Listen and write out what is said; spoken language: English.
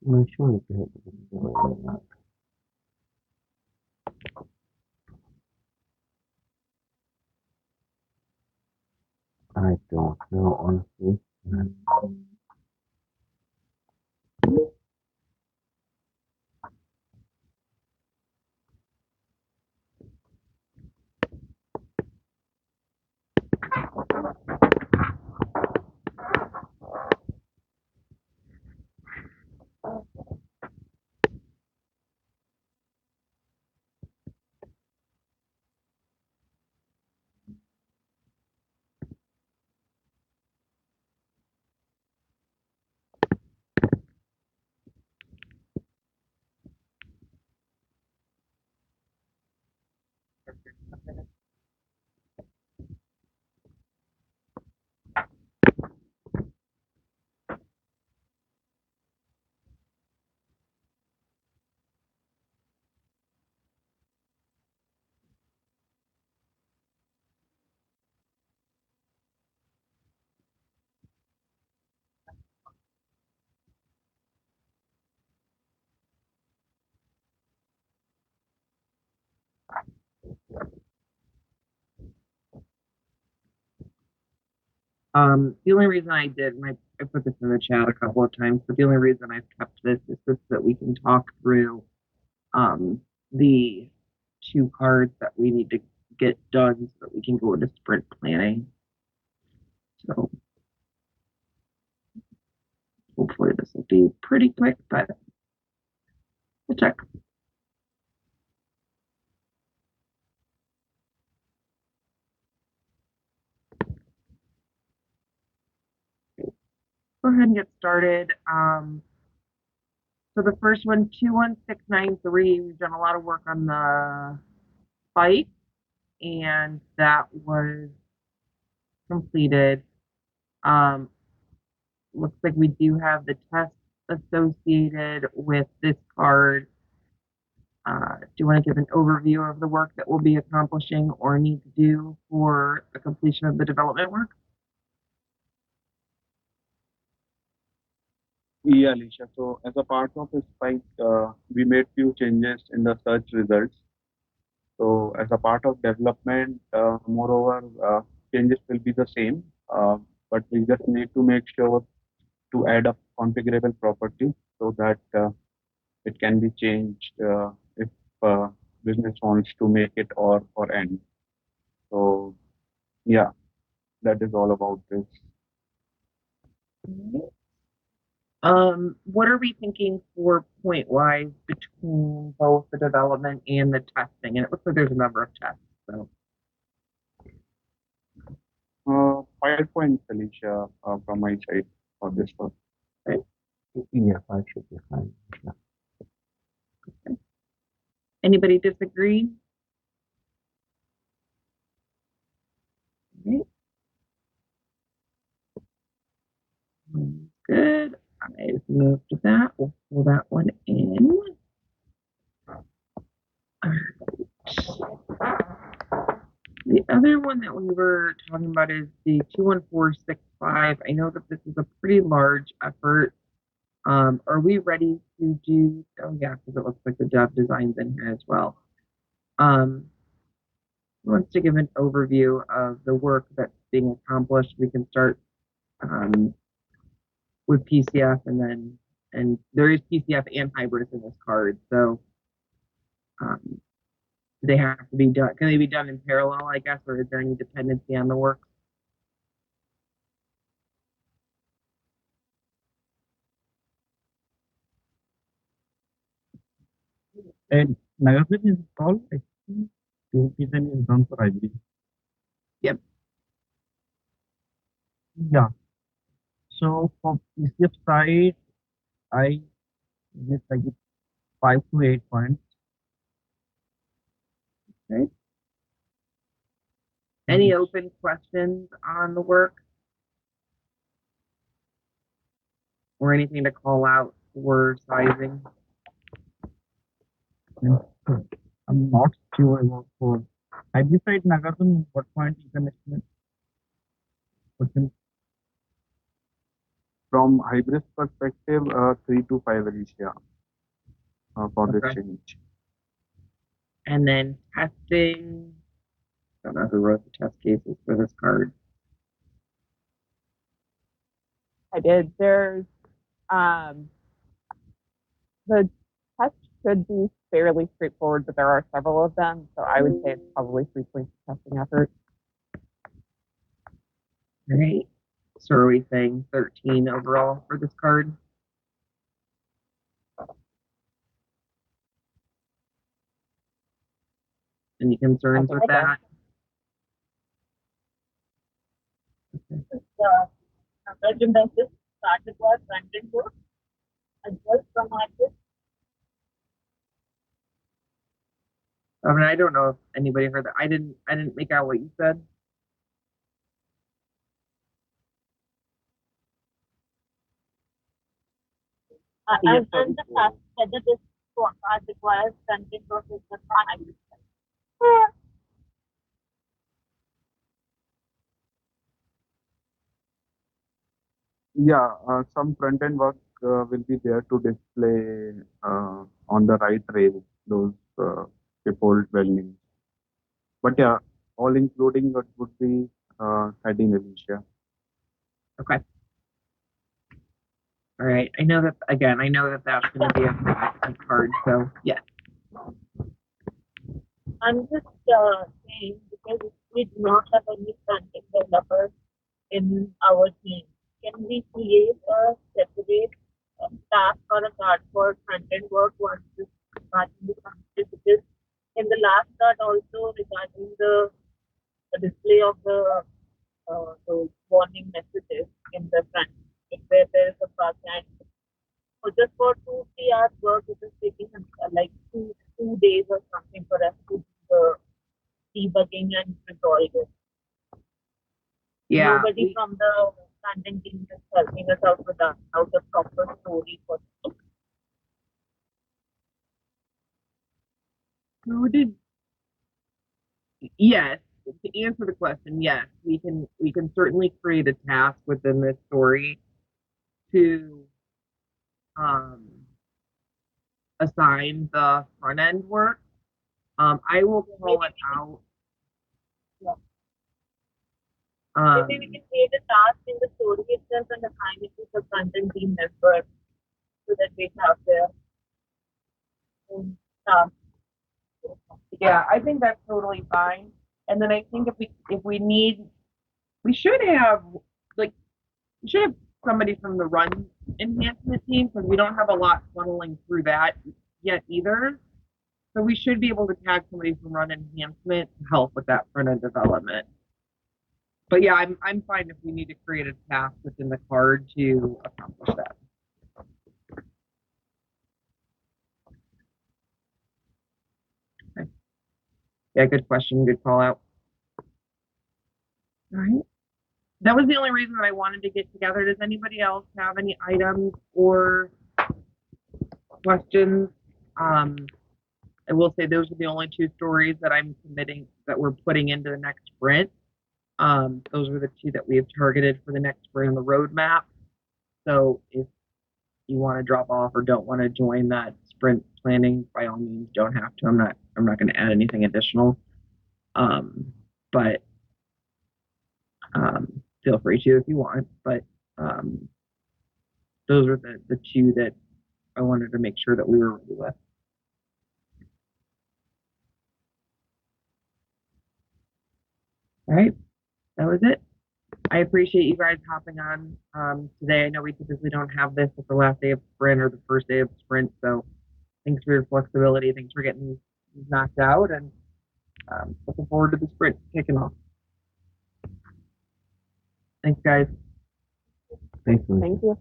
I'm not sure if you have the video or not. I don't know, honestly. The only reason I did, and I put this in the chat a couple of times, but the only reason I've kept this is so that we can talk through the two cards that we need to get done so that we can go into sprint planning. So hopefully this will be pretty quick, but we'll check. Go ahead and get started. So the first one, 21693, we've done a lot of work on the bike, and that was completed. Um, Looks like we do have the test associated with this card. Do you want to give an overview of the work that we'll be accomplishing or need to do for the completion of the development work? Yeah, Alicia. So as a part of the spike, we made few changes in the search results. So as a part of development, moreover, changes will be the same, but we just need to make sure to add a configurable property so that it can be changed if uh, business wants to make it or end. So yeah, that is all about this. What are we thinking for point wise between both the development and the testing? And it looks like there's a number of tests. So 5 points, Alicia, from my side for this one. right. Yeah, I should be fine. Yeah. Anybody disagree? Right. Good. I've moved to that. We'll pull that one in. The other one that we were talking about is the 21465. I know that this is a pretty large effort. Are we ready to do? Oh yeah, because it looks like the dev design's in here as well. Who wants to give an overview of the work that's being accomplished? We can start with PCF and there is PCF and Hybris in this card. So um, they have to be done. Can they be done in parallel, I guess, or is there any dependency on the work? And Nagarjuna is called, I think, design is done for IBM. Yep. Yeah. So for PCF side, I get like 5 to 8 points. Okay. Any open questions on the work or anything to call out for sizing? I'm not sure about for IBM side Nagarjuna, what point you can estimate? From hybrid perspective, 3 to 5, Alicia, for this Okay. change. And then testing. Don't know who wrote the test cases for this card. I did. There's the test should be fairly straightforward, but there are several of them, so I would say it's probably 3 points of testing effort. All right. So are we saying 13 overall for this card? Any concerns with that? Recognizes started was content work as well from artists. I mean, I don't know if anybody heard that. I didn't make out what you said. And the fact whether this part requires content work is the one. Yeah, some front end work will be there to display on the right rail those default values. But yeah, all including what would be 13, Alicia. Okay. All right. I know that again. I know that that's going to be a card. So yeah. I'm just saying because we do not have any front-end developers in our team, can we create a separate task or a card for front-end work once this starting to complete? Because in the last card also regarding the display of the warning messages in the front, where there is a bug and so just for 2 3 hours work, it is taking like two days or something for us to do the debugging and resolve it. Yeah. Nobody from the content team is helping us out with that, how the proper story for it. Who did? Yes. To answer the question, yes, we can certainly create a task within this story to assign the front end work. I will call it out. Maybe we can create a task in the story itself and assign it to the content team member so that they have their own task. Yeah, I think that's totally fine. And then I think if we need, we should have like we should have somebody from the run enhancement team because we don't have a lot funneling through that yet either. So we should be able to tag somebody from run enhancement to help with that front end development. But yeah, I'm fine if we need to create a task within the card to accomplish that. Okay. Yeah, good question, good call out. All right. That was the only reason that I wanted to get together. Does anybody else have any items or questions? I will say those are the only 2 stories that I'm committing that we're putting into the next sprint. Those are the 2 that we have targeted for the next sprint on the roadmap. So if you want to drop off or don't want to join that sprint planning, by all means, don't have to. I'm not going to add anything additional. But feel free to if you want. But those are the 2 that I wanted to make sure that we were ready with. All right, that was it. I appreciate you guys hopping on today. I know we typically don't have this at the last day of sprint or the first day of sprint, so thanks for your flexibility. Thanks for getting knocked out, and looking forward to the sprint kicking off. Thanks, guys. Thanks, Thank you.